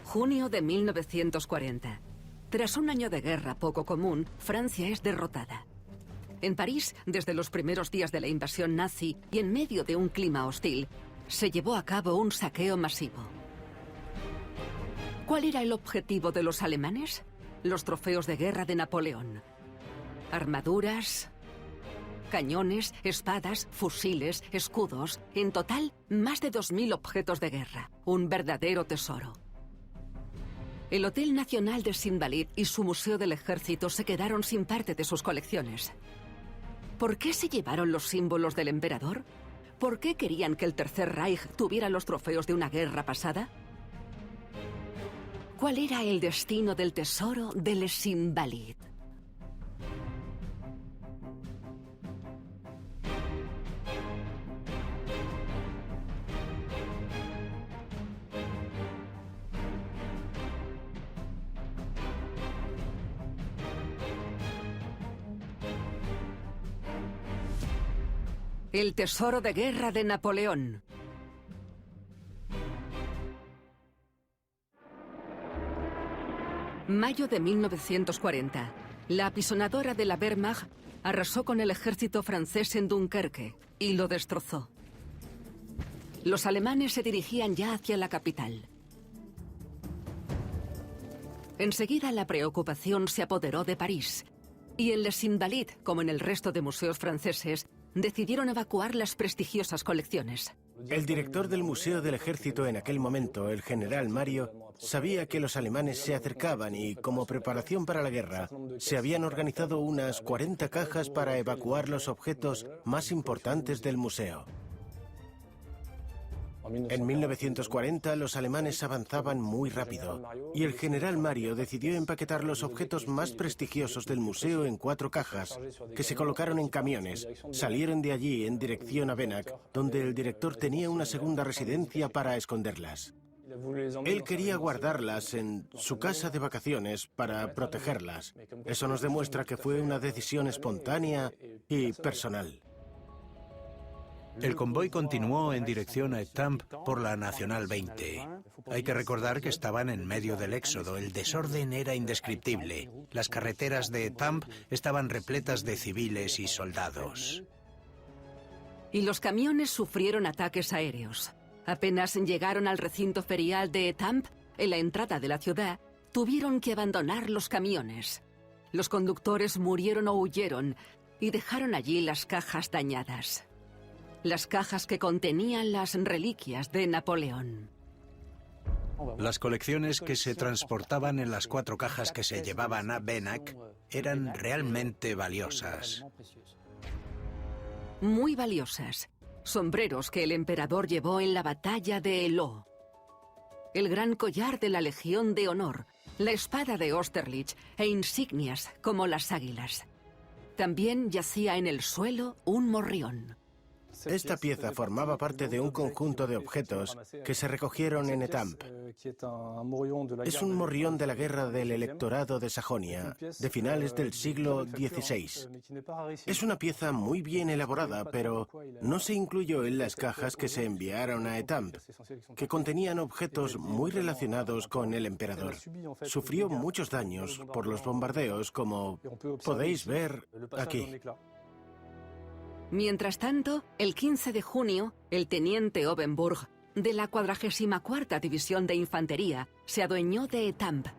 Junio de 1940. Tras un año de guerra poco común, Francia es derrotada. En París, desde los primeros días de la invasión nazi y en medio de un clima hostil, se llevó a cabo un saqueo masivo. ¿Cuál era el objetivo de los alemanes? Los trofeos de guerra de Napoleón. Armaduras, cañones, espadas, fusiles, escudos. En total, más de 2000 objetos de guerra. Un verdadero tesoro. El Hotel Nacional des Invalides y su Museo del Ejército se quedaron sin parte de sus colecciones. ¿Por qué se llevaron los símbolos del emperador? ¿Por qué querían que el Tercer Reich tuviera los trofeos de una guerra pasada? ¿Cuál era el destino del tesoro de les Invalides? El tesoro de guerra de Napoleón. Mayo de 1940. La apisonadora de la Wehrmacht arrasó con el ejército francés en Dunkerque y lo destrozó. Los alemanes se dirigían ya hacia la capital. Enseguida la preocupación se apoderó de París, y en Les Invalides, como en el resto de museos franceses, decidieron evacuar las prestigiosas colecciones. El director del Museo del Ejército en aquel momento, el general Mario, sabía que los alemanes se acercaban y, como preparación para la guerra, se habían organizado unas 40 cajas para evacuar los objetos más importantes del museo. En 1940 los alemanes avanzaban muy rápido y el general Mario decidió empaquetar los objetos más prestigiosos del museo en 4 cajas que se colocaron en camiones. Salieron de allí en dirección a Venac, donde el director tenía una segunda residencia para esconderlas. Él quería guardarlas en su casa de vacaciones para protegerlas. Eso nos demuestra que fue una decisión espontánea y personal. El convoy continuó en dirección a Étampes por la Nacional 20. Hay que recordar que estaban en medio del éxodo. El desorden era indescriptible. Las carreteras de Étampes estaban repletas de civiles y soldados. Y los camiones sufrieron ataques aéreos. Apenas llegaron al recinto ferial de Étampes, en la entrada de la ciudad, tuvieron que abandonar los camiones. Los conductores murieron o huyeron y dejaron allí las cajas dañadas. Las cajas que contenían las reliquias de Napoleón. Las colecciones que se transportaban en las 4 cajas que se llevaban a Venac eran realmente valiosas. Muy valiosas. Sombreros que el emperador llevó en la batalla de Eylau. El gran collar de la Legión de Honor, la espada de Austerlitz e insignias como las águilas. También yacía en el suelo un morrión. Esta pieza formaba parte de un conjunto de objetos que se recogieron en Étampes. Es un morrión de la guerra del electorado de Sajonia, de finales del siglo XVI. Es una pieza muy bien elaborada, pero no se incluyó en las cajas que se enviaron a Étampes, que contenían objetos muy relacionados con el emperador. Sufrió muchos daños por los bombardeos, como podéis ver aquí. Mientras tanto, el 15 de junio, el teniente Obenburg, de la 44ª División de Infantería, se adueñó de Étampes.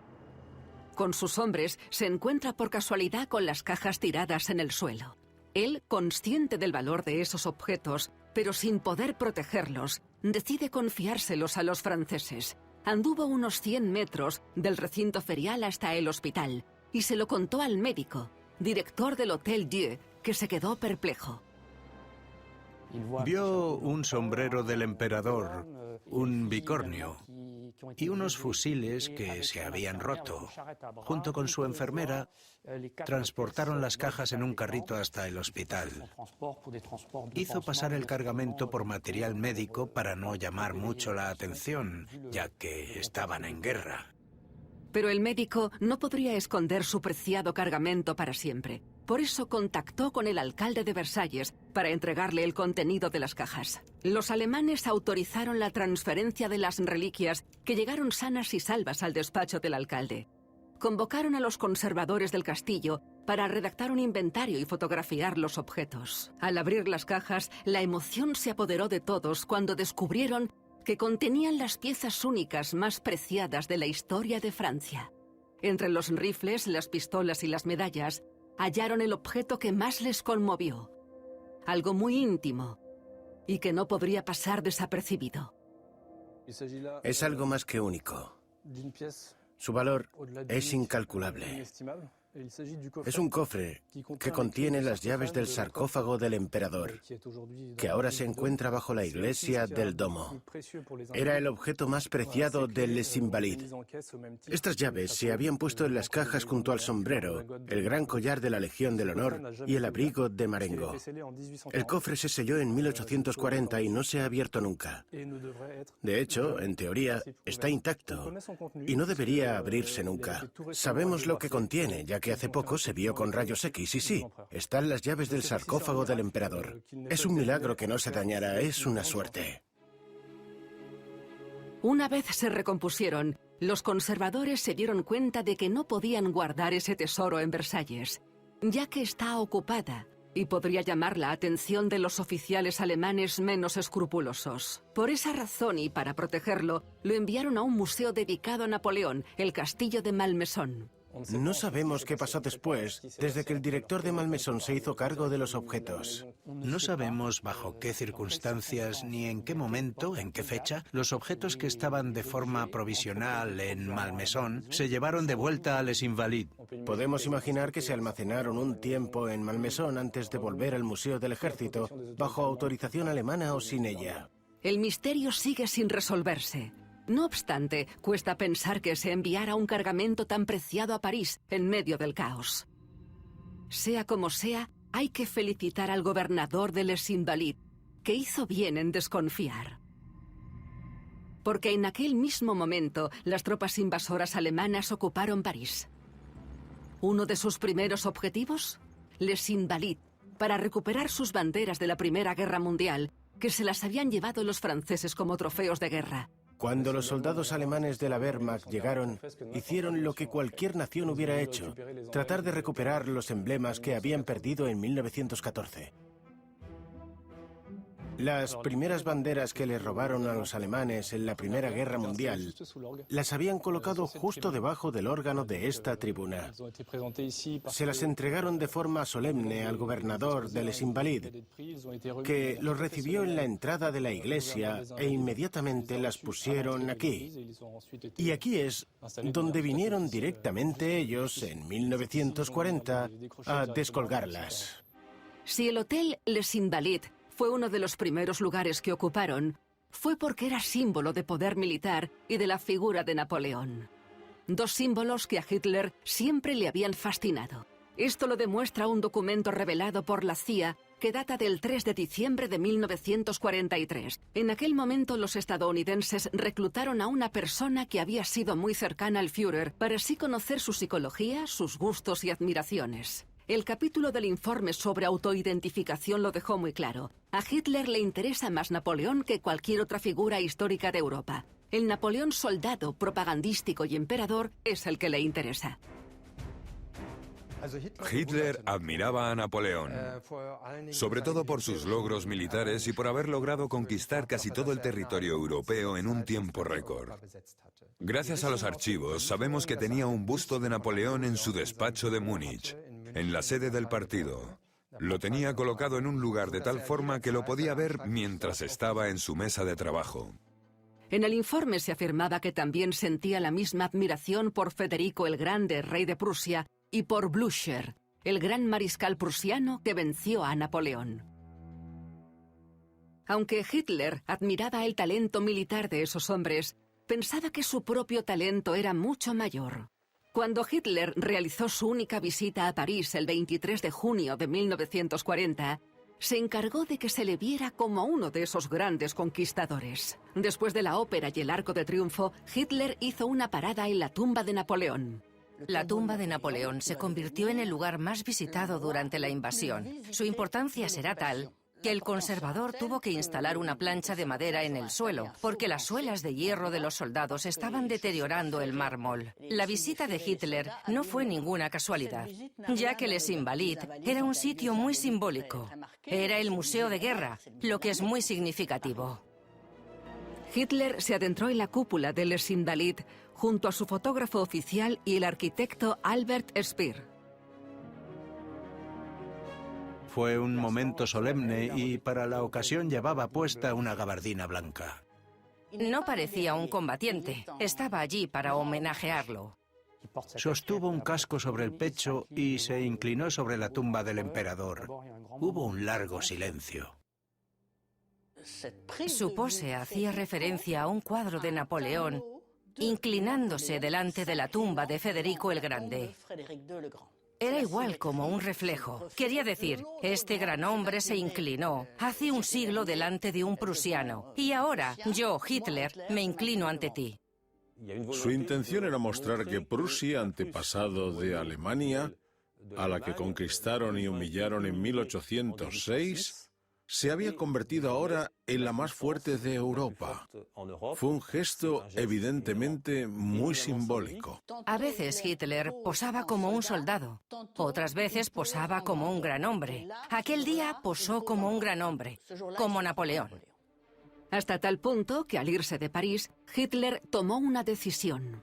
Con sus hombres, se encuentra por casualidad con las cajas tiradas en el suelo. Él, consciente del valor de esos objetos, pero sin poder protegerlos, decide confiárselos a los franceses. Anduvo unos 100 metros del recinto ferial hasta el hospital y se lo contó al médico, director del Hotel Dieu, que se quedó perplejo. Vio un sombrero del emperador, un bicornio y unos fusiles que se habían roto. Junto con su enfermera, transportaron las cajas en un carrito hasta el hospital. Hizo pasar el cargamento por material médico para no llamar mucho la atención, ya que estaban en guerra. Pero el médico no podría esconder su preciado cargamento para siempre. Por eso contactó con el alcalde de Versalles para entregarle el contenido de las cajas. Los alemanes autorizaron la transferencia de las reliquias, que llegaron sanas y salvas al despacho del alcalde. Convocaron a los conservadores del castillo para redactar un inventario y fotografiar los objetos. Al abrir las cajas, la emoción se apoderó de todos cuando descubrieron que contenían las piezas únicas más preciadas de la historia de Francia. Entre los rifles, las pistolas y las medallas, hallaron el objeto que más les conmovió. Algo muy íntimo y que no podría pasar desapercibido. Es algo más que único. Su valor es incalculable. Es un cofre que contiene las llaves del sarcófago del emperador, que ahora se encuentra bajo la iglesia del Domo. Era el objeto más preciado de Les Invalides. Estas llaves se habían puesto en las cajas junto al sombrero, el gran collar de la Legión del Honor y el abrigo de Marengo. El cofre se selló en 1840 y no se ha abierto nunca. De hecho, en teoría, está intacto y no debería abrirse nunca. Sabemos lo que contiene, ya que hace poco se vio con rayos X, y sí, están las llaves del sarcófago del emperador. Es un milagro que no se dañara, es una suerte. Una vez se recompusieron, los conservadores se dieron cuenta de que no podían guardar ese tesoro en Versalles, ya que está ocupada y podría llamar la atención de los oficiales alemanes menos escrupulosos. Por esa razón y para protegerlo, lo enviaron a un museo dedicado a Napoleón, el castillo de Malmaison. No sabemos qué pasó después, desde que el director de Malmaison se hizo cargo de los objetos. No sabemos bajo qué circunstancias ni en qué momento, en qué fecha, los objetos que estaban de forma provisional en Malmaison se llevaron de vuelta a Les Invalides. Podemos imaginar que se almacenaron un tiempo en Malmaison antes de volver al Museo del Ejército, bajo autorización alemana o sin ella. El misterio sigue sin resolverse. No obstante, cuesta pensar que se enviara un cargamento tan preciado a París en medio del caos. Sea como sea, hay que felicitar al gobernador de Les Invalides, que hizo bien en desconfiar. Porque en aquel mismo momento, las tropas invasoras alemanas ocuparon París. Uno de sus primeros objetivos, Les Invalides, para recuperar sus banderas de la Primera Guerra Mundial, que se las habían llevado los franceses como trofeos de guerra. Cuando los soldados alemanes de la Wehrmacht llegaron, hicieron lo que cualquier nación hubiera hecho, tratar de recuperar los emblemas que habían perdido en 1914. Las primeras banderas que le robaron a los alemanes en la Primera Guerra Mundial las habían colocado justo debajo del órgano de esta tribuna. Se las entregaron de forma solemne al gobernador de Les Invalides, que los recibió en la entrada de la iglesia e inmediatamente las pusieron aquí. Y aquí es donde vinieron directamente ellos, en 1940, a descolgarlas. Si el Hotel Les Invalides fue uno de los primeros lugares que ocuparon, fue porque era símbolo de poder militar y de la figura de Napoleón. Dos símbolos que a Hitler siempre le habían fascinado. Esto lo demuestra un documento revelado por la CIA que data del 3 de diciembre de 1943. En aquel momento los estadounidenses reclutaron a una persona que había sido muy cercana al Führer para así conocer su psicología, sus gustos y admiraciones. El capítulo del informe sobre autoidentificación lo dejó muy claro. A Hitler le interesa más Napoleón que cualquier otra figura histórica de Europa. El Napoleón soldado, propagandístico y emperador es el que le interesa. Hitler admiraba a Napoleón, sobre todo por sus logros militares y por haber logrado conquistar casi todo el territorio europeo en un tiempo récord. Gracias a los archivos, sabemos que tenía un busto de Napoleón en su despacho de Múnich, en la sede del partido. Lo tenía colocado en un lugar de tal forma que lo podía ver mientras estaba en su mesa de trabajo. En el informe se afirmaba que también sentía la misma admiración por Federico el Grande, rey de Prusia, y por Blücher, el gran mariscal prusiano que venció a Napoleón. Aunque Hitler admiraba el talento militar de esos hombres, pensaba que su propio talento era mucho mayor. Cuando Hitler realizó su única visita a París el 23 de junio de 1940, se encargó de que se le viera como uno de esos grandes conquistadores. Después de la ópera y el Arco de Triunfo, Hitler hizo una parada en la tumba de Napoleón. La tumba de Napoleón se convirtió en el lugar más visitado durante la invasión. Su importancia será tal que el conservador tuvo que instalar una plancha de madera en el suelo, porque las suelas de hierro de los soldados estaban deteriorando el mármol. La visita de Hitler no fue ninguna casualidad, ya que Les Invalides era un sitio muy simbólico. Era el museo de guerra, lo que es muy significativo. Hitler se adentró en la cúpula de Les Invalides junto a su fotógrafo oficial y el arquitecto Albert Speer. Fue un momento solemne y para la ocasión llevaba puesta una gabardina blanca. No parecía un combatiente, estaba allí para homenajearlo. Sostuvo un casco sobre el pecho y se inclinó sobre la tumba del emperador. Hubo un largo silencio. Su pose hacía referencia a un cuadro de Napoleón inclinándose delante de la tumba de Federico el Grande. Era igual como un reflejo. Quería decir, este gran hombre se inclinó hace un siglo delante de un prusiano. Y ahora, yo, Hitler, me inclino ante ti. Su intención era mostrar que Prusia, antepasado de Alemania, a la que conquistaron y humillaron en 1806, se había convertido ahora en la más fuerte de Europa. Fue un gesto evidentemente muy simbólico. A veces Hitler posaba como un soldado, otras veces posaba como un gran hombre. Aquel día posó como un gran hombre, como Napoleón. Hasta tal punto que al irse de París, Hitler tomó una decisión.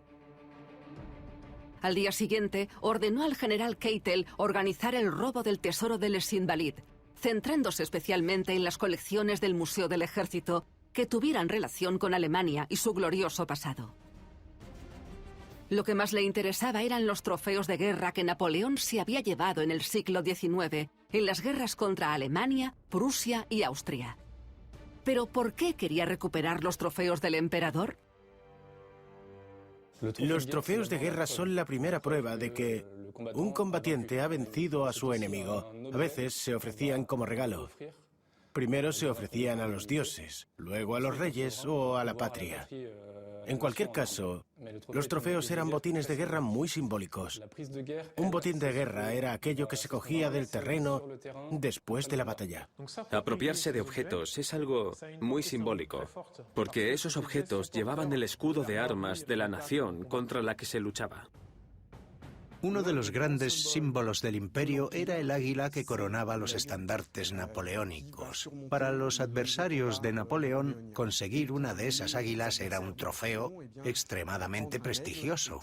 Al día siguiente, ordenó al general Keitel organizar el robo del tesoro de Les Invalides, centrándose especialmente en las colecciones del Museo del Ejército que tuvieran relación con Alemania y su glorioso pasado. Lo que más le interesaba eran los trofeos de guerra que Napoleón se había llevado en el siglo XIX en las guerras contra Alemania, Prusia y Austria. ¿Pero por qué quería recuperar los trofeos del emperador? Los trofeos de guerra son la primera prueba de que un combatiente ha vencido a su enemigo. A veces se ofrecían como regalo. Primero se ofrecían a los dioses, luego a los reyes o a la patria. En cualquier caso, los trofeos eran botines de guerra muy simbólicos. Un botín de guerra era aquello que se cogía del terreno después de la batalla. Apropiarse de objetos es algo muy simbólico, porque esos objetos llevaban el escudo de armas de la nación contra la que se luchaba. Uno de los grandes símbolos del imperio era el águila que coronaba los estandartes napoleónicos. Para los adversarios de Napoleón, conseguir una de esas águilas era un trofeo extremadamente prestigioso.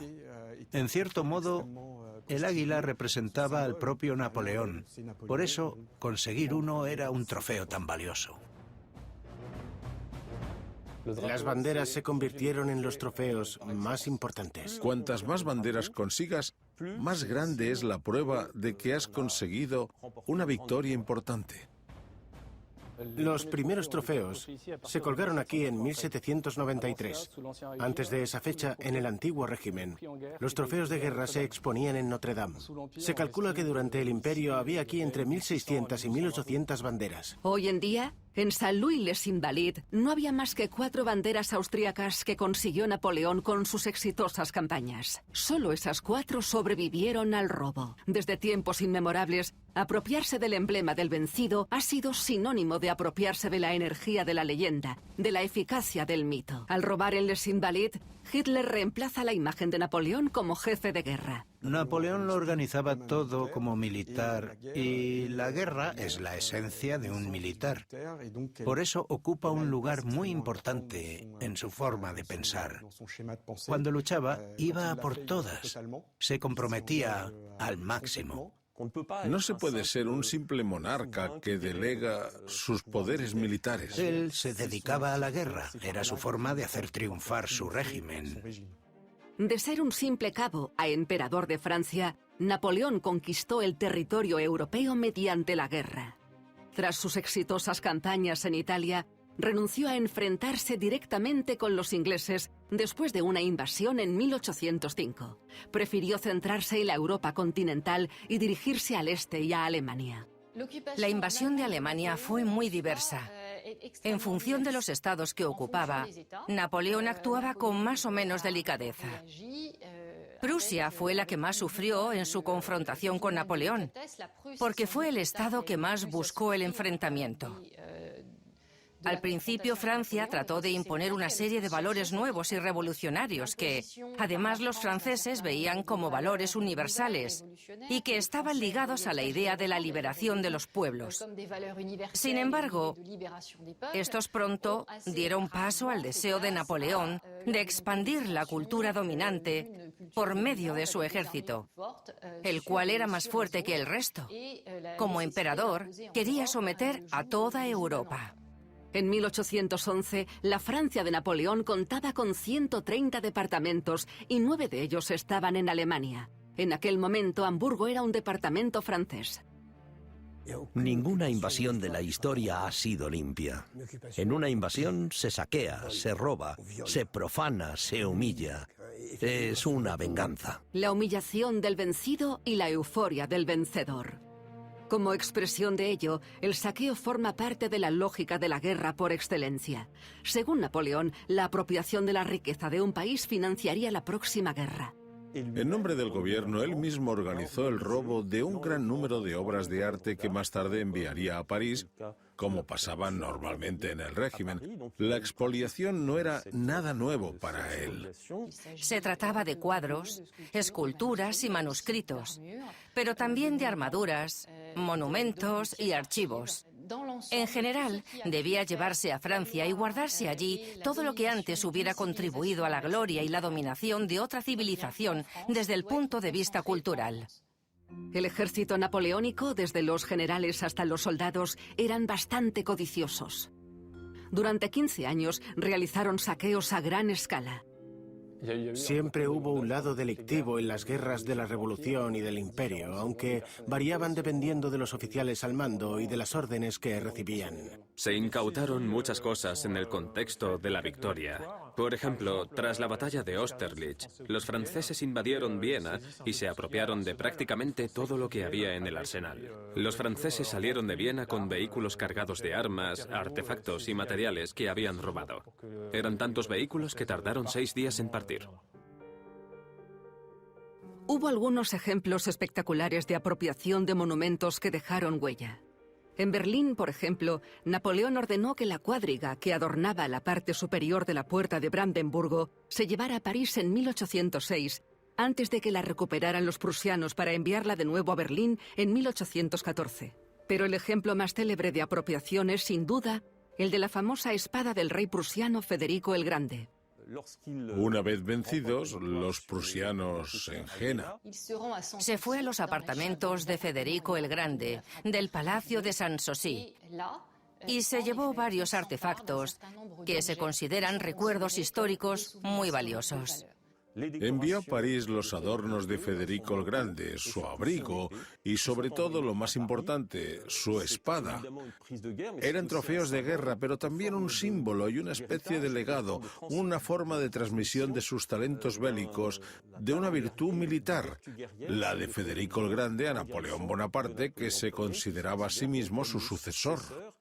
En cierto modo, el águila representaba al propio Napoleón. Por eso, conseguir uno era un trofeo tan valioso. Las banderas se convirtieron en los trofeos más importantes. Cuantas más banderas consigas, más grande es la prueba de que has conseguido una victoria importante. Los primeros trofeos se colgaron aquí en 1793. Antes de esa fecha, en el antiguo régimen, los trofeos de guerra se exponían en Notre Dame. Se calcula que durante el imperio había aquí entre 1.600 y 1.800 banderas. Hoy en día, en Saint-Louis-les-Invalides no había más que 4 banderas austríacas que consiguió Napoleón con sus exitosas campañas. Solo esas 4 sobrevivieron al robo. Desde tiempos inmemorables, apropiarse del emblema del vencido ha sido sinónimo de apropiarse de la energía de la leyenda, de la eficacia del mito. Al robar en Les Invalides, Hitler reemplaza la imagen de Napoleón como jefe de guerra. Napoleón lo organizaba todo como militar y la guerra es la esencia de un militar. Por eso ocupa un lugar muy importante en su forma de pensar. Cuando luchaba, iba a por todas. Se comprometía al máximo. No se puede ser un simple monarca que delega sus poderes militares. Él se dedicaba a la guerra. Era su forma de hacer triunfar su régimen. De ser un simple cabo a emperador de Francia, Napoleón conquistó el territorio europeo mediante la guerra. Tras sus exitosas campañas en Italia, renunció a enfrentarse directamente con los ingleses después de una invasión en 1805. Prefirió centrarse en la Europa continental y dirigirse al este y a Alemania. La invasión de Alemania fue muy diversa. En función de los estados que ocupaba, Napoleón actuaba con más o menos delicadeza. Prusia fue la que más sufrió en su confrontación con Napoleón, porque fue el Estado que más buscó el enfrentamiento. Al principio, Francia trató de imponer una serie de valores nuevos y revolucionarios que, además, los franceses veían como valores universales y que estaban ligados a la idea de la liberación de los pueblos. Sin embargo, estos pronto dieron paso al deseo de Napoleón de expandir la cultura dominante por medio de su ejército, el cual era más fuerte que el resto. Como emperador, quería someter a toda Europa. En 1811, la Francia de Napoleón contaba con 130 departamentos y 9 de ellos estaban en Alemania. En aquel momento, Hamburgo era un departamento francés. Ninguna invasión de la historia ha sido limpia. En una invasión se saquea, se roba, se profana, se humilla. Es una venganza. La humillación del vencido y la euforia del vencedor. Como expresión de ello, el saqueo forma parte de la lógica de la guerra por excelencia. Según Napoleón, la apropiación de la riqueza de un país financiaría la próxima guerra. En nombre del gobierno, él mismo organizó el robo de un gran número de obras de arte que más tarde enviaría a París, como pasaba normalmente en el régimen. La expoliación no era nada nuevo para él. Se trataba de cuadros, esculturas y manuscritos, pero también de armaduras, monumentos y archivos. En general, debía llevarse a Francia y guardarse allí todo lo que antes hubiera contribuido a la gloria y la dominación de otra civilización desde el punto de vista cultural. El ejército napoleónico, desde los generales hasta los soldados, eran bastante codiciosos. Durante 15 años realizaron saqueos a gran escala. Siempre hubo un lado delictivo en las guerras de la Revolución y del Imperio, aunque variaban dependiendo de los oficiales al mando y de las órdenes que recibían. Se incautaron muchas cosas en el contexto de la victoria. Por ejemplo, tras la batalla de Austerlitz, los franceses invadieron Viena y se apropiaron de prácticamente todo lo que había en el arsenal. Los franceses salieron de Viena con vehículos cargados de armas, artefactos y materiales que habían robado. Eran tantos vehículos que tardaron 6 días en partir. Hubo algunos ejemplos espectaculares de apropiación de monumentos que dejaron huella. En Berlín, por ejemplo, Napoleón ordenó que la cuadriga que adornaba la parte superior de la puerta de Brandenburgo se llevara a París en 1806, antes de que la recuperaran los prusianos para enviarla de nuevo a Berlín en 1814. Pero el ejemplo más célebre de apropiación es, sin duda, el de la famosa espada del rey prusiano Federico el Grande. Una vez vencidos, los prusianos en Jena. Se fue a los apartamentos de Federico el Grande, del Palacio de Sanssouci, y se llevó varios artefactos que se consideran recuerdos históricos muy valiosos. Envió a París los adornos de Federico el Grande, su abrigo y, sobre todo, lo más importante, su espada. Eran trofeos de guerra, pero también un símbolo y una especie de legado, una forma de transmisión de sus talentos bélicos, de una virtud militar, la de Federico el Grande a Napoleón Bonaparte, que se consideraba a sí mismo su sucesor.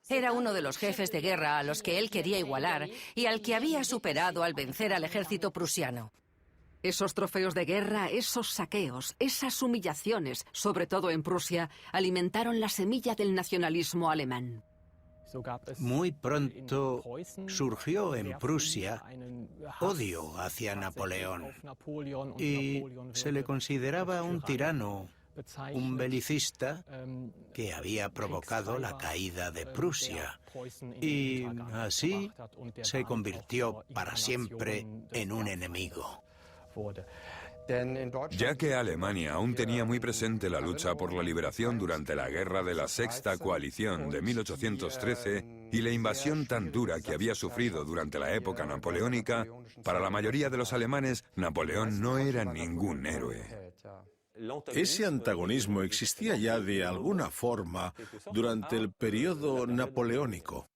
Era uno de los jefes de guerra a los que él quería igualar y al que había superado al vencer al ejército prusiano. Esos trofeos de guerra, esos saqueos, esas humillaciones, sobre todo en Prusia, alimentaron la semilla del nacionalismo alemán. Muy pronto surgió en Prusia odio hacia Napoleón y se le consideraba un tirano, un belicista que había provocado la caída de Prusia y así se convirtió para siempre en un enemigo. Ya que Alemania aún tenía muy presente la lucha por la liberación durante la Guerra de la Sexta Coalición de 1813 y la invasión tan dura que había sufrido durante la época napoleónica, para la mayoría de los alemanes, Napoleón no era ningún héroe. Ese antagonismo existía ya de alguna forma durante el periodo napoleónico.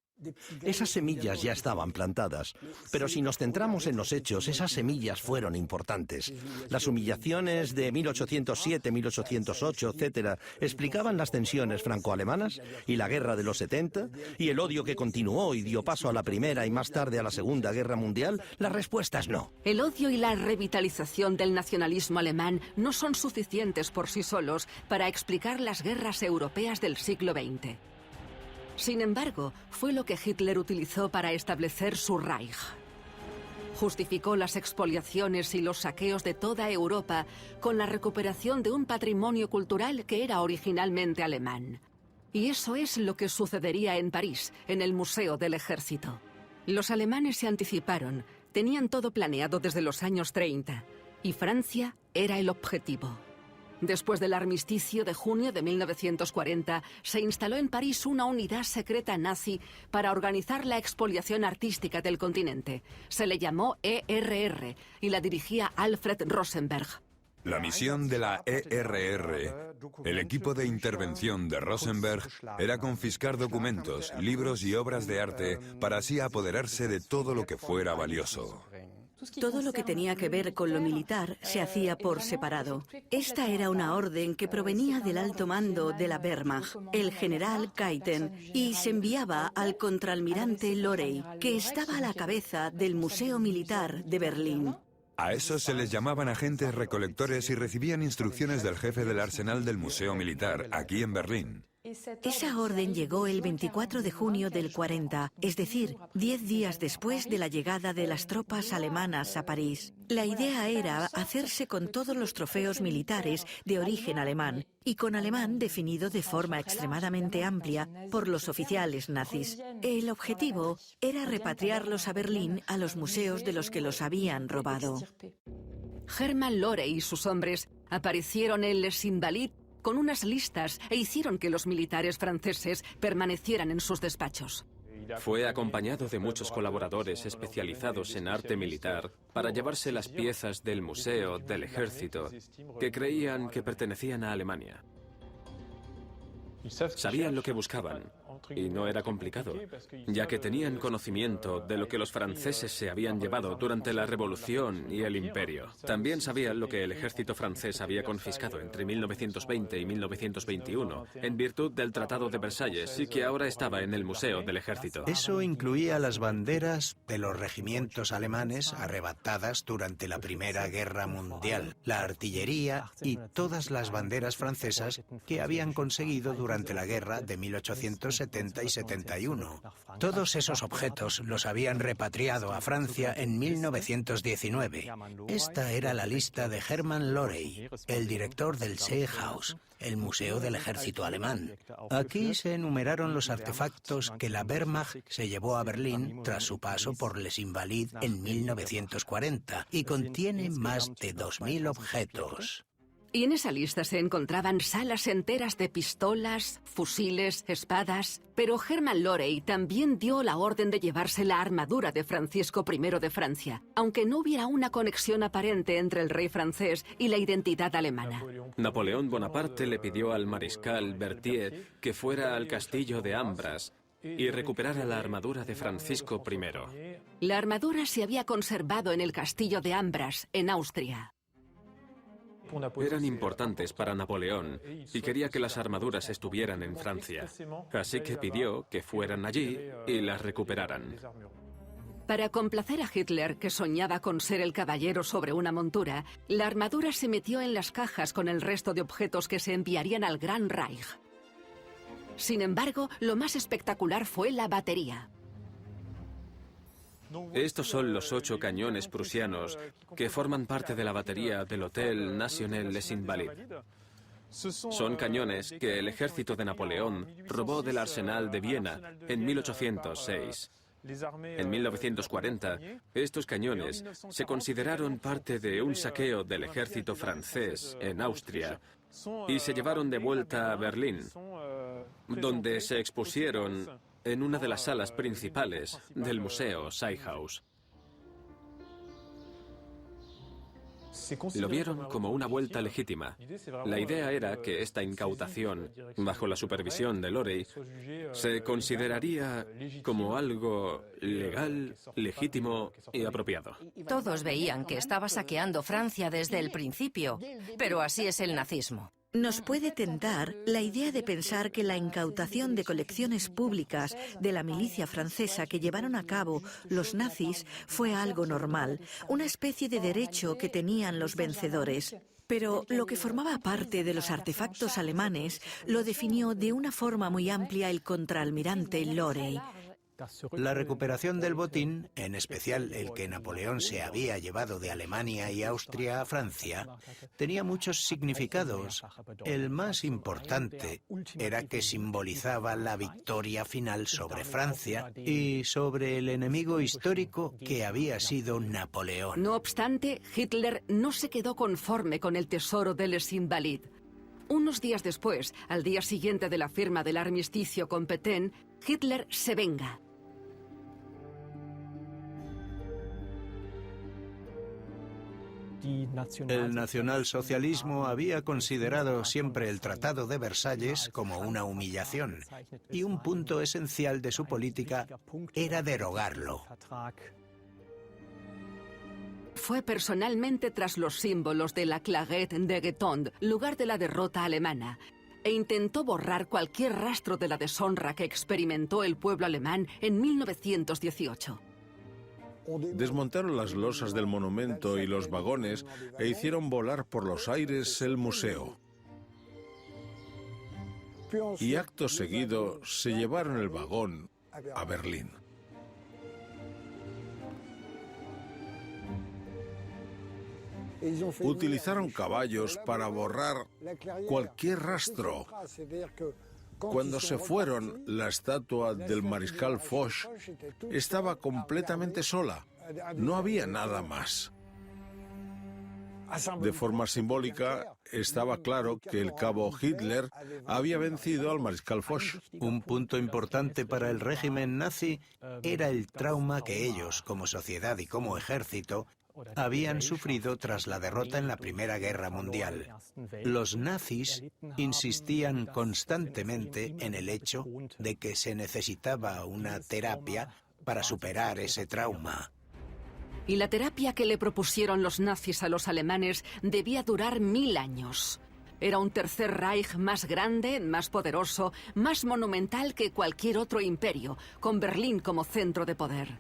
Esas semillas ya estaban plantadas, pero si nos centramos en los hechos, esas semillas fueron importantes. Las humillaciones de 1807, 1808, etc., explicaban las tensiones franco-alemanas y la guerra de los 70, y el odio que continuó y dio paso a la Primera y más tarde a la Segunda Guerra Mundial. La respuesta es no. El odio y la revitalización del nacionalismo alemán no son suficientes por sí solos para explicar las guerras europeas del siglo XX. Sin embargo, fue lo que Hitler utilizó para establecer su Reich. Justificó las expoliaciones y los saqueos de toda Europa con la recuperación de un patrimonio cultural que era originalmente alemán. Y eso es lo que sucedería en París, en el Museo del Ejército. Los alemanes se anticiparon, tenían todo planeado desde los años 30, y Francia era el objetivo. Después del armisticio de junio de 1940, se instaló en París una unidad secreta nazi para organizar la expoliación artística del continente. Se le llamó ERR y la dirigía Alfred Rosenberg. La misión de la ERR, el equipo de intervención de Rosenberg, era confiscar documentos, libros y obras de arte para así apoderarse de todo lo que fuera valioso. Todo lo que tenía que ver con lo militar se hacía por separado. Esta era una orden que provenía del alto mando de la Wehrmacht, el general Keiten, y se enviaba al contraalmirante Lorey, que estaba a la cabeza del Museo Militar de Berlín. A esos se les llamaban agentes recolectores y recibían instrucciones del jefe del arsenal del Museo Militar, aquí en Berlín. Esa orden llegó el 24 de junio del 40, es decir, 10 días después de la llegada de las tropas alemanas a París. La idea era hacerse con todos los trofeos militares de origen alemán y con alemán definido de forma extremadamente amplia por los oficiales nazis. El objetivo era repatriarlos a Berlín a los museos de los que los habían robado. Hermann Lorey y sus hombres aparecieron en Les Invalides con unas listas e hicieron que los militares franceses permanecieran en sus despachos. Fue acompañado de muchos colaboradores especializados en arte militar para llevarse las piezas del Museo del Ejército que creían que pertenecían a Alemania. Sabían lo que buscaban, y no era complicado, ya que tenían conocimiento de lo que los franceses se habían llevado durante la Revolución y el Imperio. También sabían lo que el ejército francés había confiscado entre 1920 y 1921, en virtud del Tratado de Versalles, y que ahora estaba en el Museo del Ejército. Eso incluía las banderas de los regimientos alemanes arrebatadas durante la Primera Guerra Mundial, la artillería y todas las banderas francesas que habían conseguido durante la guerra de 1870 y 71. Todos esos objetos los habían repatriado a Francia en 1919. Esta era la lista de Hermann Lorey, el director del Seyhaus, el Museo del Ejército Alemán. Aquí se enumeraron los artefactos que la Wehrmacht se llevó a Berlín tras su paso por Les Invalides en 1940 y contiene más de 2.000 objetos. Y en esa lista se encontraban salas enteras de pistolas, fusiles, espadas. Pero Hermann Lorey también dio la orden de llevarse la armadura de Francisco I de Francia, aunque no hubiera una conexión aparente entre el rey francés y la identidad alemana. Napoleón Bonaparte le pidió al mariscal Berthier que fuera al castillo de Ambras y recuperara la armadura de Francisco I. La armadura se había conservado en el castillo de Ambras, en Austria. Eran importantes para Napoleón y quería que las armaduras estuvieran en Francia. Así que pidió que fueran allí y las recuperaran. Para complacer a Hitler, que soñaba con ser el caballero sobre una montura, la armadura se metió en las cajas con el resto de objetos que se enviarían al Gran Reich. Sin embargo, lo más espectacular fue la batería. Estos son los 8 cañones prusianos que forman parte de la batería del Hotel National Les Invalides. Son cañones que el ejército de Napoleón robó del arsenal de Viena en 1806. En 1940, estos cañones se consideraron parte de un saqueo del ejército francés en Austria y se llevaron de vuelta a Berlín, donde se expusieron en una de las salas principales del Museo Seyhaus. Lo vieron como una vuelta legítima. La idea era que esta incautación, bajo la supervisión de Lorey, se consideraría como algo legal, legítimo y apropiado. Todos veían que estaba saqueando Francia desde el principio, pero así es el nazismo. Nos puede tentar la idea de pensar que la incautación de colecciones públicas de la milicia francesa que llevaron a cabo los nazis fue algo normal, una especie de derecho que tenían los vencedores. Pero lo que formaba parte de los artefactos alemanes lo definió de una forma muy amplia el contraalmirante Lorey. La recuperación del botín, en especial el que Napoleón se había llevado de Alemania y Austria a Francia, tenía muchos significados. El más importante era que simbolizaba la victoria final sobre Francia y sobre el enemigo histórico que había sido Napoleón. No obstante, Hitler no se quedó conforme con el tesoro de Les Invalides. Unos días después, al día siguiente de la firma del armisticio con Pétain, Hitler se venga. El nacionalsocialismo había considerado siempre el Tratado de Versalles como una humillación, y un punto esencial de su política era derogarlo. Fue personalmente tras los símbolos de la Clairette de Guetond, lugar de la derrota alemana, e intentó borrar cualquier rastro de la deshonra que experimentó el pueblo alemán en 1918. Desmontaron las losas del monumento y los vagones e hicieron volar por los aires el museo. Y acto seguido se llevaron el vagón a Berlín. Utilizaron caballos para borrar cualquier rastro. Cuando se fueron, la estatua del mariscal Foch estaba completamente sola. No había nada más. De forma simbólica, estaba claro que el cabo Hitler había vencido al mariscal Foch. Un punto importante para el régimen nazi era el trauma que ellos, como sociedad y como ejército, habían sufrido tras la derrota en la Primera Guerra Mundial. Los nazis insistían constantemente en el hecho de que se necesitaba una terapia para superar ese trauma. Y la terapia que le propusieron los nazis a los alemanes debía durar 1000 años. Era un tercer Reich más grande, más poderoso, más monumental que cualquier otro imperio, con Berlín como centro de poder.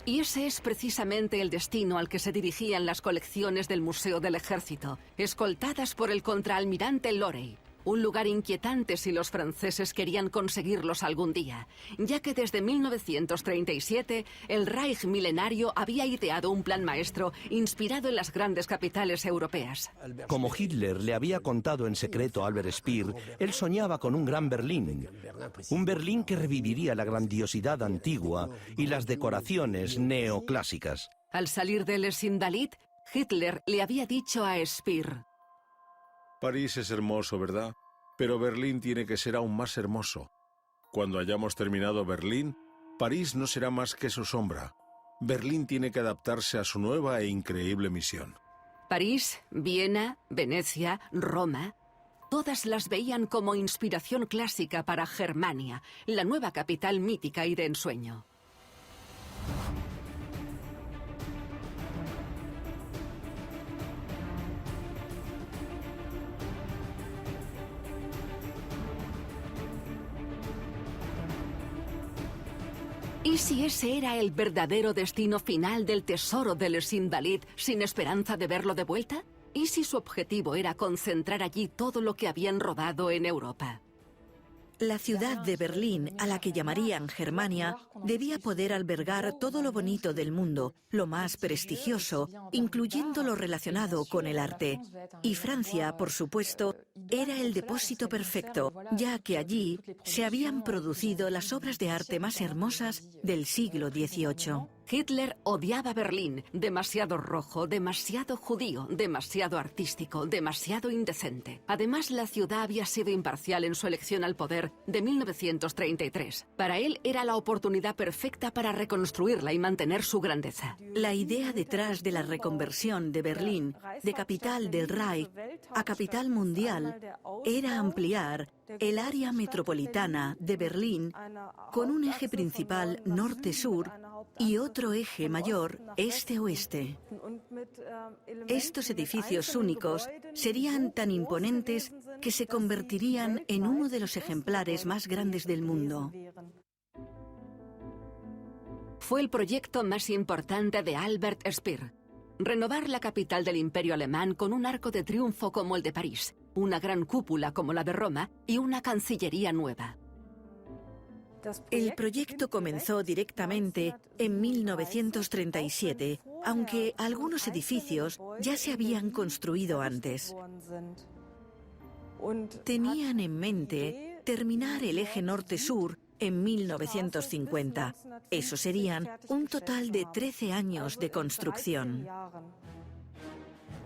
Y ese es precisamente el destino al que se dirigían las colecciones del Museo del Ejército, escoltadas por el contraalmirante Lorey. Un lugar inquietante si los franceses querían conseguirlos algún día, ya que desde 1937 el Reich milenario había ideado un plan maestro inspirado en las grandes capitales europeas. Como Hitler le había contado en secreto a Albert Speer, él soñaba con un gran Berlín. Un Berlín que reviviría la grandiosidad antigua y las decoraciones neoclásicas. Al salir de Les Invalides, Hitler le había dicho a Speer: París es hermoso, ¿verdad? Pero Berlín tiene que ser aún más hermoso. Cuando hayamos terminado Berlín, París no será más que su sombra. Berlín tiene que adaptarse a su nueva e increíble misión. París, Viena, Venecia, Roma, todas las veían como inspiración clásica para Germania, la nueva capital mítica y de ensueño. ¿Y si ese era el verdadero destino final del tesoro de Les Invalides sin esperanza de verlo de vuelta? ¿Y si su objetivo era concentrar allí todo lo que habían rodado en Europa? La ciudad de Berlín, a la que llamarían Germania, debía poder albergar todo lo bonito del mundo, lo más prestigioso, incluyendo lo relacionado con el arte. Y Francia, por supuesto, era el depósito perfecto, ya que allí se habían producido las obras de arte más hermosas del siglo XVIII. Hitler odiaba Berlín, demasiado rojo, demasiado judío, demasiado artístico, demasiado indecente. Además, la ciudad había sido imparcial en su elección al poder de 1933. Para él era la oportunidad perfecta para reconstruirla y mantener su grandeza. La idea detrás de la reconversión de Berlín, de capital del Reich a capital mundial, era ampliar el área metropolitana de Berlín con un eje principal norte-sur y otro eje mayor este-oeste. Estos edificios únicos serían tan imponentes que se convertirían en uno de los ejemplares más grandes del mundo. Fue el proyecto más importante de Albert Speer. Renovar la capital del Imperio Alemán con un arco de triunfo como el de París, una gran cúpula como la de Roma y una cancillería nueva. El proyecto comenzó directamente en 1937, aunque algunos edificios ya se habían construido antes. Tenían en mente terminar el eje norte-sur en 1950. Eso serían un total de 13 años de construcción.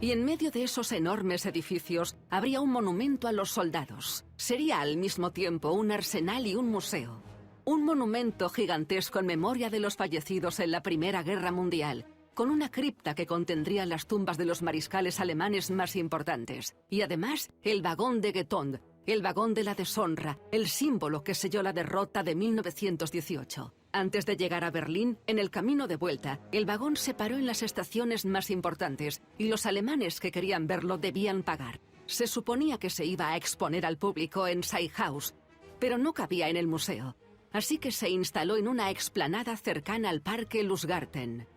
Y en medio de esos enormes edificios habría un monumento a los soldados. Sería al mismo tiempo un arsenal y un museo. Un monumento gigantesco en memoria de los fallecidos en la Primera Guerra Mundial, con una cripta que contendría las tumbas de los mariscales alemanes más importantes. Y además, el vagón de Guetond, el vagón de la deshonra, el símbolo que selló la derrota de 1918. Antes de llegar a Berlín, en el camino de vuelta, el vagón se paró en las estaciones más importantes y los alemanes que querían verlo debían pagar. Se suponía que se iba a exponer al público en Seyhaus, pero no cabía en el museo. Así que se instaló en una explanada cercana al Parque Lustgarten.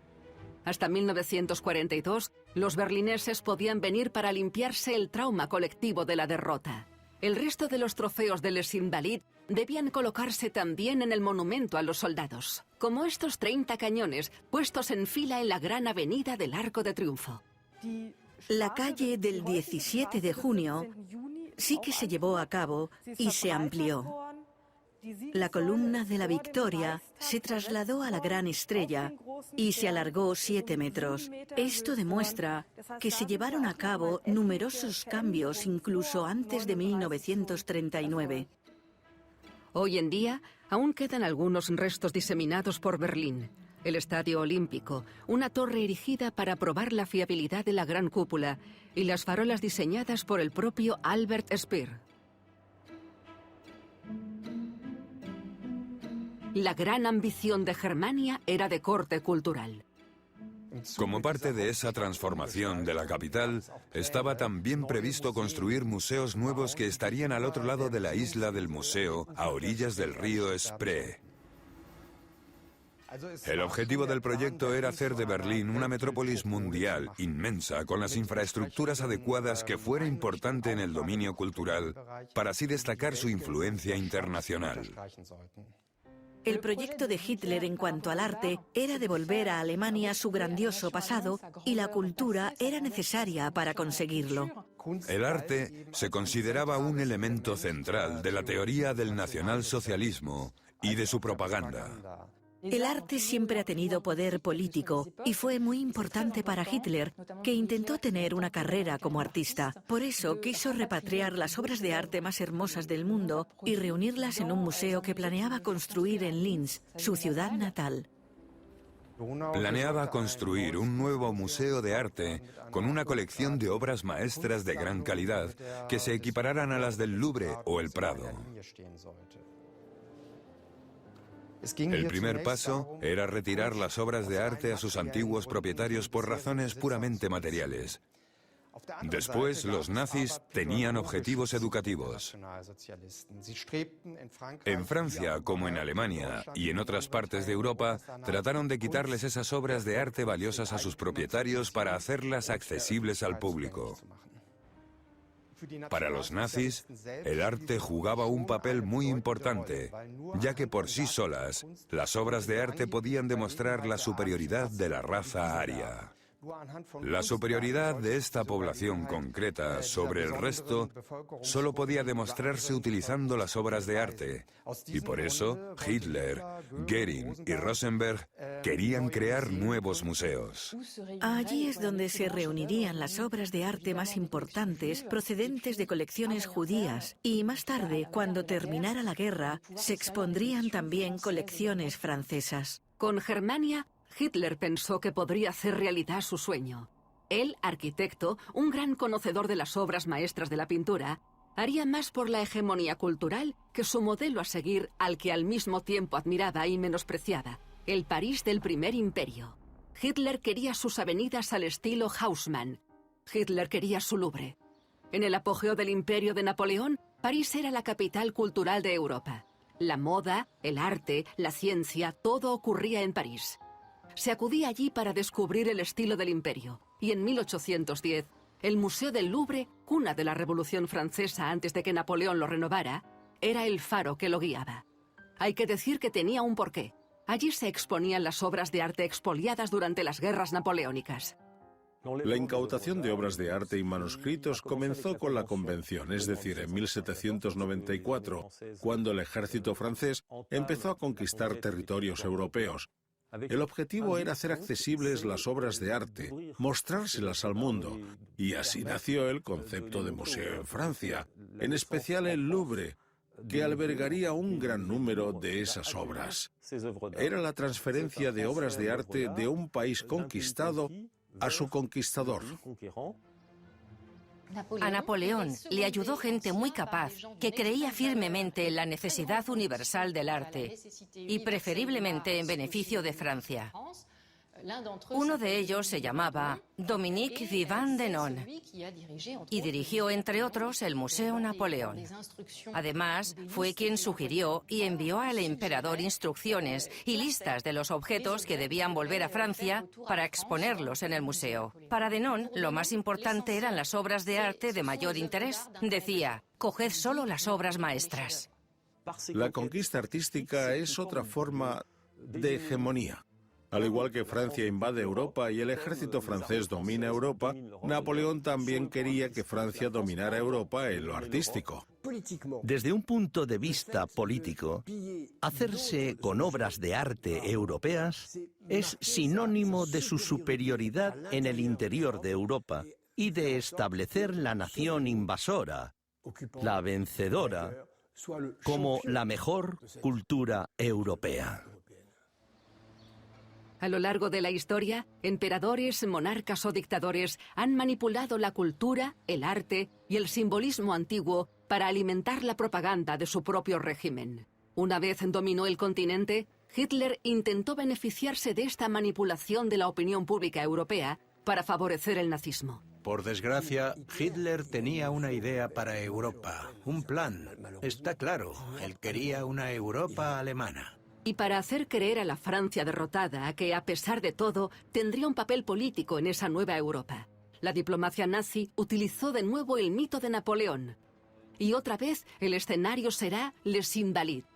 Hasta 1942, los berlineses podían venir para limpiarse el trauma colectivo de la derrota. El resto de los trofeos de Les Invalides debían colocarse también en el monumento a los soldados, como estos 30 cañones puestos en fila en la gran avenida del Arco de Triunfo. La calle del 17 de junio sí que se llevó a cabo y se amplió. La columna de la Victoria se trasladó a la Gran Estrella y se alargó 7 metros. Esto demuestra que se llevaron a cabo numerosos cambios incluso antes de 1939. Hoy en día, aún quedan algunos restos diseminados por Berlín. El Estadio Olímpico, una torre erigida para probar la fiabilidad de la gran cúpula y las farolas diseñadas por el propio Albert Speer. La gran ambición de Germania era de corte cultural. Como parte de esa transformación de la capital, estaba también previsto construir museos nuevos que estarían al otro lado de la isla del museo, a orillas del río Spree. El objetivo del proyecto era hacer de Berlín una metrópolis mundial, inmensa, con las infraestructuras adecuadas que fuera importante en el dominio cultural, para así destacar su influencia internacional. El proyecto de Hitler en cuanto al arte era devolver a Alemania su grandioso pasado y la cultura era necesaria para conseguirlo. El arte se consideraba un elemento central de la teoría del nacionalsocialismo y de su propaganda. El arte siempre ha tenido poder político y fue muy importante para Hitler, que intentó tener una carrera como artista. Por eso quiso repatriar las obras de arte más hermosas del mundo y reunirlas en un museo que planeaba construir en Linz, su ciudad natal. Planeaba construir un nuevo museo de arte con una colección de obras maestras de gran calidad que se equipararan a las del Louvre o el Prado. El primer paso era retirar las obras de arte a sus antiguos propietarios por razones puramente materiales. Después, los nazis tenían objetivos educativos. En Francia, como en Alemania y en otras partes de Europa, trataron de quitarles esas obras de arte valiosas a sus propietarios para hacerlas accesibles al público. Para los nazis, el arte jugaba un papel muy importante, ya que por sí solas, las obras de arte podían demostrar la superioridad de la raza aria. La superioridad de esta población concreta sobre el resto solo podía demostrarse utilizando las obras de arte, y por eso Hitler, Goering y Rosenberg querían crear nuevos museos. Allí es donde se reunirían las obras de arte más importantes procedentes de colecciones judías y más tarde, cuando terminara la guerra, se expondrían también colecciones francesas. Con Germania, Hitler pensó que podría hacer realidad su sueño. Él, arquitecto, un gran conocedor de las obras maestras de la pintura, haría más por la hegemonía cultural que su modelo a seguir, al que al mismo tiempo admiraba y menospreciaba, el París del Primer Imperio. Hitler quería sus avenidas al estilo Haussmann. Hitler quería su Louvre. En el apogeo del imperio de Napoleón, París era la capital cultural de Europa. La moda, el arte, la ciencia, todo ocurría en París. Se acudía allí para descubrir el estilo del imperio, y en 1810, el Museo del Louvre, cuna de la Revolución Francesa antes de que Napoleón lo renovara, era el faro que lo guiaba. Hay que decir que tenía un porqué. Allí se exponían las obras de arte expoliadas durante las guerras napoleónicas. La incautación de obras de arte y manuscritos comenzó con la Convención, es decir, en 1794, cuando el ejército francés empezó a conquistar territorios europeos. El objetivo era hacer accesibles las obras de arte, mostrárselas al mundo, y así nació el concepto de museo en Francia, en especial el Louvre, que albergaría un gran número de esas obras. Era la transferencia de obras de arte de un país conquistado a su conquistador. A Napoleón le ayudó gente muy capaz que creía firmemente en la necesidad universal del arte y preferiblemente en beneficio de Francia. Uno de ellos se llamaba Dominique Vivant Denon y dirigió, entre otros, el Museo Napoleón. Además, fue quien sugirió y envió al emperador instrucciones y listas de los objetos que debían volver a Francia para exponerlos en el museo. Para Denon, lo más importante eran las obras de arte de mayor interés. Decía, coged solo las obras maestras. La conquista artística es otra forma de hegemonía. Al igual que Francia invade Europa y el ejército francés domina Europa, Napoleón también quería que Francia dominara Europa en lo artístico. Desde un punto de vista político, hacerse con obras de arte europeas es sinónimo de su superioridad en el interior de Europa y de establecer la nación invasora, la vencedora, como la mejor cultura europea. A lo largo de la historia, emperadores, monarcas o dictadores han manipulado la cultura, el arte y el simbolismo antiguo para alimentar la propaganda de su propio régimen. Una vez dominó el continente, Hitler intentó beneficiarse de esta manipulación de la opinión pública europea para favorecer el nazismo. Por desgracia, Hitler tenía una idea para Europa, un plan. Está claro, él quería una Europa alemana. Y para hacer creer a la Francia derrotada que, a pesar de todo, tendría un papel político en esa nueva Europa, la diplomacia nazi utilizó de nuevo el mito de Napoleón. Y otra vez el escenario será Les Invalides.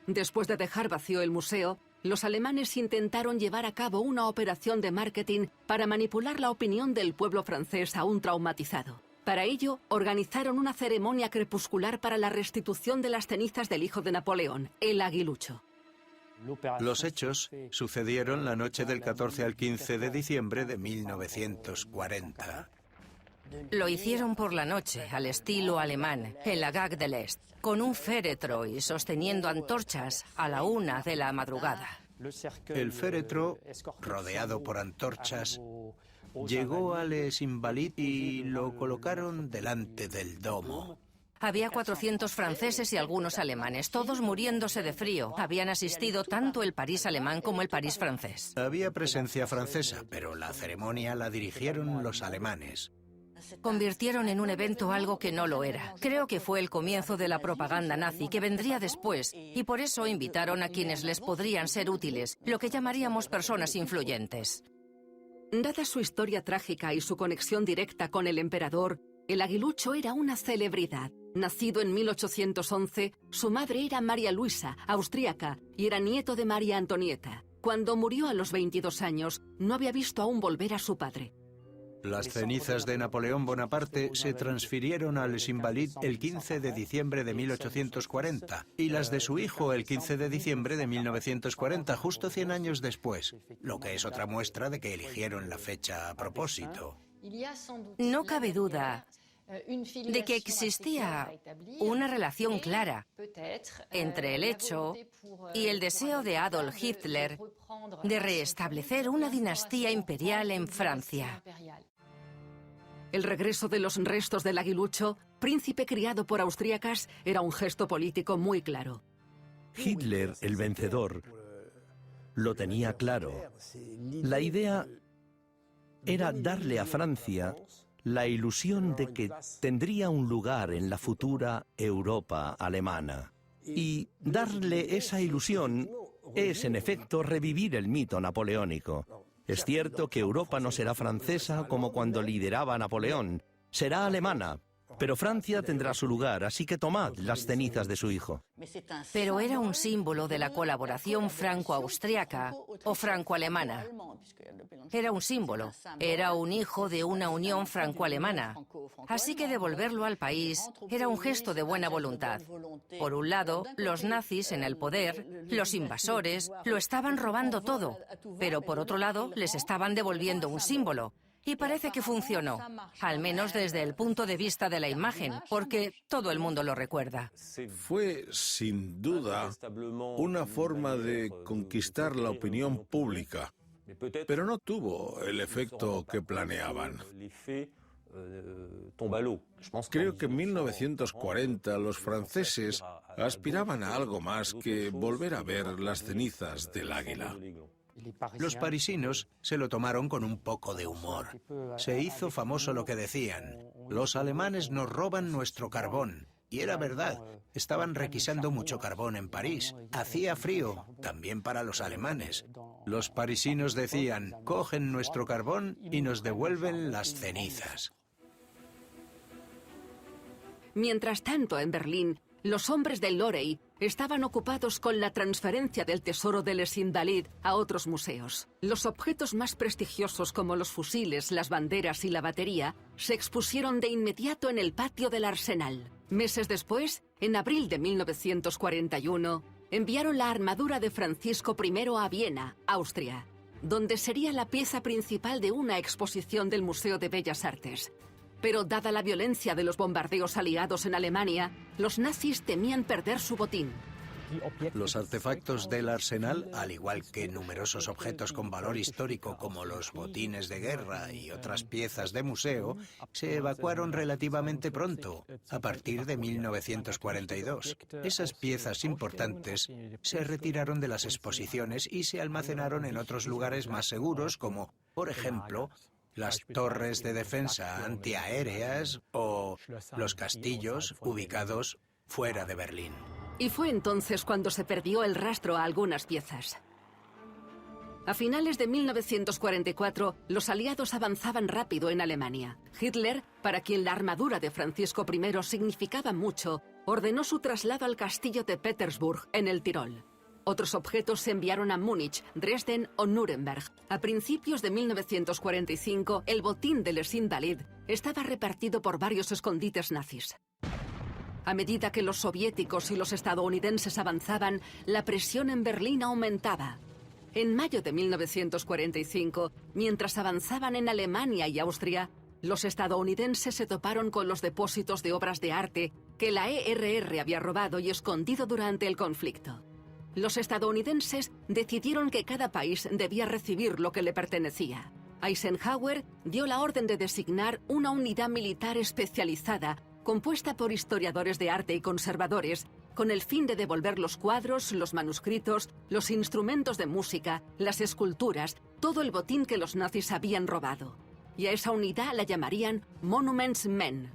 Después de dejar vacío el museo, los alemanes intentaron llevar a cabo una operación de marketing para manipular la opinión del pueblo francés aún traumatizado. Para ello, organizaron una ceremonia crepuscular para la restitución de las cenizas del hijo de Napoleón, el Aguilucho. Los hechos sucedieron la noche del 14 al 15 de diciembre de 1940. Lo hicieron por la noche, al estilo alemán, en la Gare de l'Est, con un féretro y sosteniendo antorchas a la 1 de la madrugada. El féretro, rodeado por antorchas, llegó a Les Invalides y lo colocaron delante del domo. Había 400 franceses y algunos alemanes, todos muriéndose de frío. Habían asistido tanto el París alemán como el París francés. Había presencia francesa, pero la ceremonia la dirigieron los alemanes. Convirtieron en un evento algo que no lo era. Creo que fue el comienzo de la propaganda nazi que vendría después, y por eso invitaron a quienes les podrían ser útiles, lo que llamaríamos personas influyentes. Dada su historia trágica y su conexión directa con el emperador, el Aguilucho era una celebridad. Nacido en 1811, su madre era María Luisa, austríaca, y era nieto de María Antonieta. Cuando murió a los 22 años, no había visto aún volver a su padre. Las cenizas de Napoleón Bonaparte se transfirieron a Les Invalides el 15 de diciembre de 1840 y las de su hijo el 15 de diciembre de 1940, justo 100 años después, lo que es otra muestra de que eligieron la fecha a propósito. No cabe duda de que existía una relación clara entre el hecho y el deseo de Adolf Hitler de restablecer una dinastía imperial en Francia. El regreso de los restos del aguilucho, príncipe criado por austríacas, era un gesto político muy claro. Hitler, el vencedor, lo tenía claro. La idea era darle a Francia la ilusión de que tendría un lugar en la futura Europa alemana. Y darle esa ilusión es, en efecto, revivir el mito napoleónico. Es cierto que Europa no será francesa como cuando lideraba Napoleón, será alemana. Pero Francia tendrá su lugar, así que tomad las cenizas de su hijo. Pero era un símbolo de la colaboración franco-austriaca o franco-alemana. Era un símbolo, era un hijo de una unión franco-alemana. Así que devolverlo al país era un gesto de buena voluntad. Por un lado, los nazis en el poder, los invasores, lo estaban robando todo. Pero por otro lado, les estaban devolviendo un símbolo. Y parece que funcionó, al menos desde el punto de vista de la imagen, porque todo el mundo lo recuerda. Fue, sin duda, una forma de conquistar la opinión pública, pero no tuvo el efecto que planeaban. Creo que en 1940 los franceses aspiraban a algo más que volver a ver las cenizas del águila. Los parisinos se lo tomaron con un poco de humor. Se hizo famoso lo que decían: los alemanes nos roban nuestro carbón. Y era verdad, estaban requisando mucho carbón en París. Hacía frío, también para los alemanes. Los parisinos decían: cogen nuestro carbón y nos devuelven las cenizas. Mientras tanto, en Berlín, los hombres del Lorey estaban ocupados con la transferencia del tesoro de Les Invalides a otros museos. Los objetos más prestigiosos, como los fusiles, las banderas y la batería, se expusieron de inmediato en el patio del Arsenal. Meses después, en abril de 1941, enviaron la armadura de Francisco I a Viena, Austria, donde sería la pieza principal de una exposición del Museo de Bellas Artes. Pero dada la violencia de los bombardeos aliados en Alemania, los nazis temían perder su botín. Los artefactos del arsenal, al igual que numerosos objetos con valor histórico como los botines de guerra y otras piezas de museo, se evacuaron relativamente pronto, a partir de 1942. Esas piezas importantes se retiraron de las exposiciones y se almacenaron en otros lugares más seguros, como, por ejemplo, las torres de defensa antiaéreas o los castillos ubicados fuera de Berlín. Y fue entonces cuando se perdió el rastro a algunas piezas. A finales de 1944, los aliados avanzaban rápido en Alemania. Hitler, para quien la armadura de Francisco I significaba mucho, ordenó su traslado al castillo de Petersburg, en el Tirol. Otros objetos se enviaron a Múnich, Dresden o Nuremberg. A principios de 1945, el botín de Les Invalides estaba repartido por varios escondites nazis. A medida que los soviéticos y los estadounidenses avanzaban, la presión en Berlín aumentaba. En mayo de 1945, mientras avanzaban en Alemania y Austria, los estadounidenses se toparon con los depósitos de obras de arte que la ERR había robado y escondido durante el conflicto. Los estadounidenses decidieron que cada país debía recibir lo que le pertenecía. Eisenhower dio la orden de designar una unidad militar especializada, compuesta por historiadores de arte y conservadores, con el fin de devolver los cuadros, los manuscritos, los instrumentos de música, las esculturas, todo el botín que los nazis habían robado. Y a esa unidad la llamarían Monuments Men.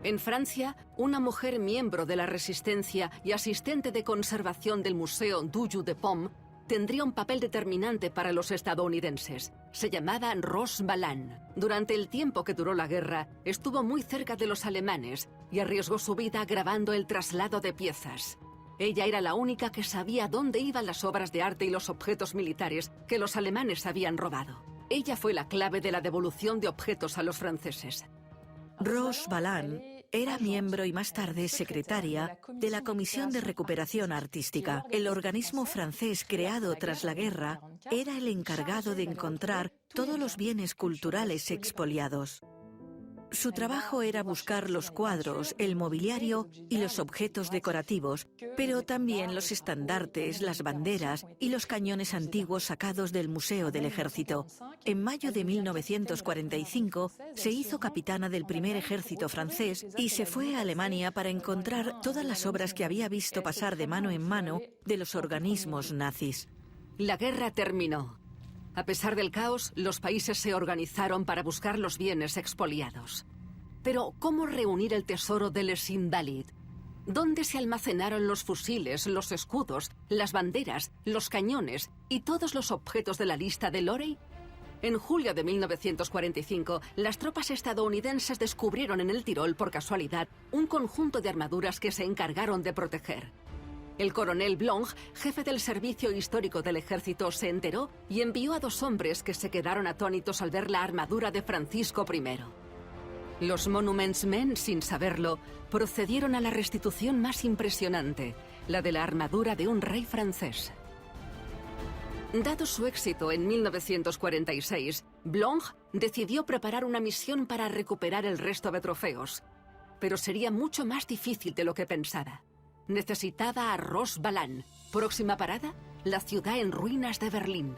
En Francia, una mujer miembro de la Resistencia y asistente de conservación del Museo du Jeu de Paume tendría un papel determinante para los estadounidenses. Se llamaba Rose Balan. Durante el tiempo que duró la guerra, estuvo muy cerca de los alemanes y arriesgó su vida grabando el traslado de piezas. Ella era la única que sabía dónde iban las obras de arte y los objetos militares que los alemanes habían robado. Ella fue la clave de la devolución de objetos a los franceses. Rose Valland era miembro y más tarde secretaria de la Comisión de Recuperación Artística. El organismo francés creado tras la guerra era el encargado de encontrar todos los bienes culturales expoliados. Su trabajo era buscar los cuadros, el mobiliario y los objetos decorativos, pero también los estandartes, las banderas y los cañones antiguos sacados del Museo del Ejército. En mayo de 1945 se hizo capitana del primer ejército francés y se fue a Alemania para encontrar todas las obras que había visto pasar de mano en mano de los organismos nazis. La guerra terminó. A pesar del caos, los países se organizaron para buscar los bienes expoliados. Pero, ¿cómo reunir el tesoro de Les Invalides? ¿Dónde se almacenaron los fusiles, los escudos, las banderas, los cañones y todos los objetos de la lista de Lorey? En julio de 1945, las tropas estadounidenses descubrieron en el Tirol, por casualidad, un conjunto de armaduras que se encargaron de proteger. El coronel Blanc, jefe del servicio histórico del ejército, se enteró y envió a 2 hombres que se quedaron atónitos al ver la armadura de Francisco I. Los Monuments Men, sin saberlo, procedieron a la restitución más impresionante, la de la armadura de un rey francés. Dado su éxito en 1946, Blanc decidió preparar una misión para recuperar el resto de trofeos, pero sería mucho más difícil de lo que pensaba. Necesitaba a Rose Valland. Próxima parada, la ciudad en ruinas de Berlín.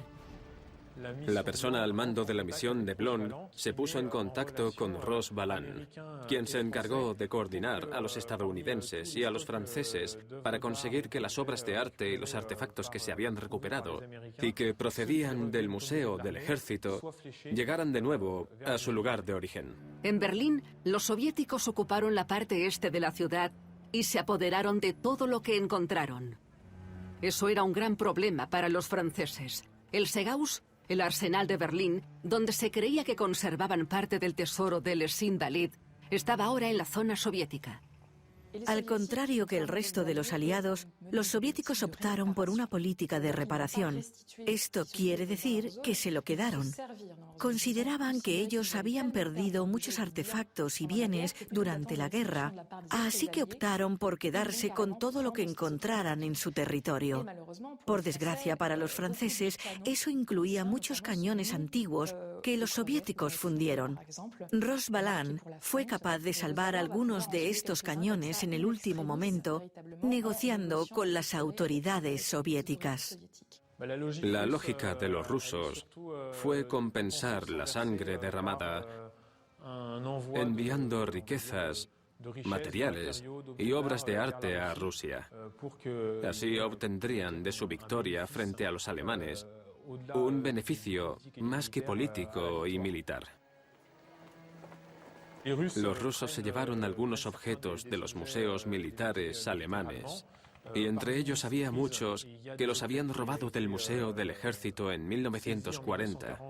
La persona al mando de la misión de Blanc se puso en contacto con Rose Valland, quien se encargó de coordinar a los estadounidenses y a los franceses para conseguir que las obras de arte y los artefactos que se habían recuperado y que procedían del Museo del Ejército llegaran de nuevo a su lugar de origen. En Berlín, los soviéticos ocuparon la parte este de la ciudad y se apoderaron de todo lo que encontraron. Eso era un gran problema para los franceses. El Segaus, el arsenal de Berlín, donde se creía que conservaban parte del tesoro de Les Invalides, estaba ahora en la zona soviética. Al contrario que el resto de los aliados, los soviéticos optaron por una política de reparación. Esto quiere decir que se lo quedaron. Consideraban que ellos habían perdido muchos artefactos y bienes durante la guerra, así que optaron por quedarse con todo lo que encontraran en su territorio. Por desgracia para los franceses, eso incluía muchos cañones antiguos que los soviéticos fundieron. Rose Valland fue capaz de salvar algunos de estos cañones en el último momento, negociando con las autoridades soviéticas. La lógica de los rusos fue compensar la sangre derramada enviando riquezas, materiales y obras de arte a Rusia. Así obtendrían de su victoria frente a los alemanes un beneficio más que político y militar. Los rusos se llevaron algunos objetos de los museos militares alemanes, y entre ellos había muchos que los habían robado del Museo del Ejército en 1940.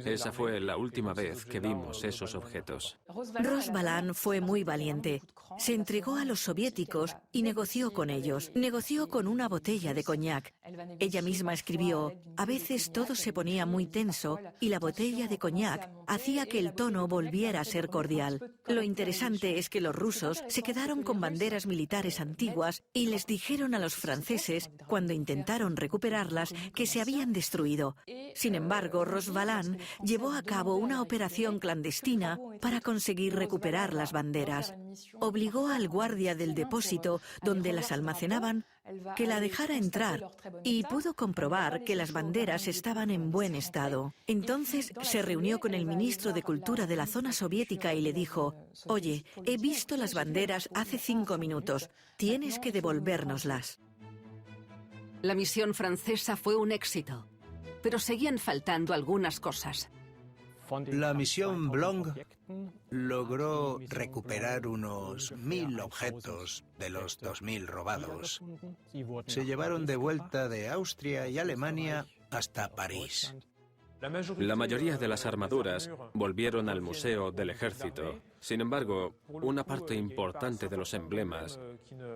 Esa fue la última vez que vimos esos objetos. Rose Valland fue muy valiente. Se entregó a los soviéticos y negoció con ellos. Negoció con una botella de coñac. Ella misma escribió: a veces todo se ponía muy tenso y la botella de coñac hacía que el tono volviera a ser cordial. Lo interesante es que los rusos se quedaron con banderas militares antiguas y les dijeron a los franceses, cuando intentaron recuperarlas, que se habían destruido. Sin embargo, Rose Valland llevó a cabo una operación clandestina para conseguir recuperar las banderas. Obligó al guardia del depósito donde las almacenaban que la dejara entrar y pudo comprobar que las banderas estaban en buen estado. Entonces se reunió con el ministro de Cultura de la zona soviética y le dijo: oye, he visto las banderas hace 5 minutos, tienes que devolvérnoslas. La misión francesa fue un éxito, pero seguían faltando algunas cosas. La misión Blanc logró recuperar unos 1000 objetos de los 2000 robados. Se llevaron de vuelta de Austria y Alemania hasta París. La mayoría de las armaduras volvieron al Museo del Ejército. Sin embargo, una parte importante de los emblemas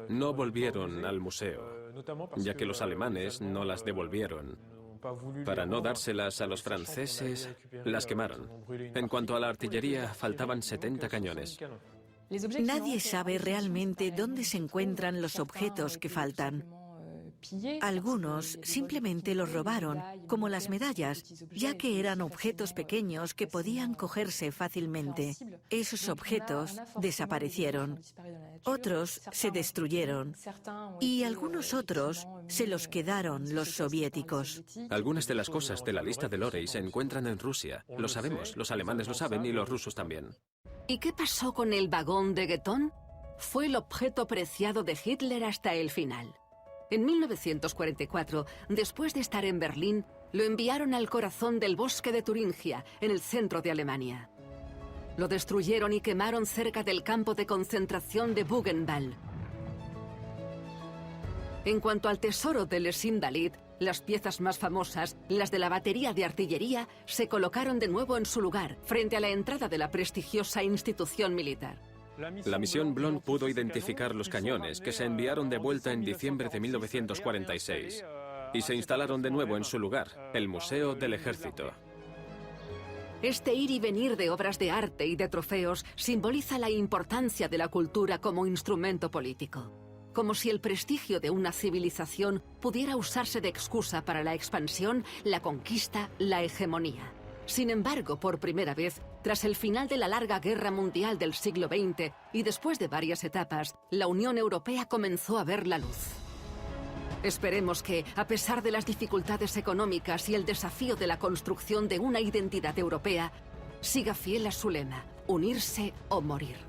no volvieron al museo, ya que los alemanes no las devolvieron. Para no dárselas a los franceses, las quemaron. En cuanto a la artillería, faltaban 70 cañones. Nadie sabe realmente dónde se encuentran los objetos que faltan. Algunos simplemente los robaron, como las medallas, ya que eran objetos pequeños que podían cogerse fácilmente. Esos objetos desaparecieron. Otros se destruyeron. Y algunos otros se los quedaron los soviéticos. Algunas de las cosas de la lista de Lorey se encuentran en Rusia. Lo sabemos, los alemanes lo saben y los rusos también. ¿Y qué pasó con el vagón de Guetón? Fue el objeto preciado de Hitler hasta el final. En 1944, después de estar en Berlín, lo enviaron al corazón del bosque de Turingia, en el centro de Alemania. Lo destruyeron y quemaron cerca del campo de concentración de Buchenwald. En cuanto al tesoro de Les Invalides, las piezas más famosas, las de la batería de artillería, se colocaron de nuevo en su lugar, frente a la entrada de la prestigiosa institución militar. La misión Blond pudo identificar los cañones que se enviaron de vuelta en diciembre de 1946 y se instalaron de nuevo en su lugar, el Museo del Ejército. Este ir y venir de obras de arte y de trofeos simboliza la importancia de la cultura como instrumento político. Como si el prestigio de una civilización pudiera usarse de excusa para la expansión, la conquista, la hegemonía. Sin embargo, por primera vez, tras el final de la larga guerra mundial del siglo XX y después de varias etapas, la Unión Europea comenzó a ver la luz. Esperemos que, a pesar de las dificultades económicas y el desafío de la construcción de una identidad europea, siga fiel a su lema: unirse o morir.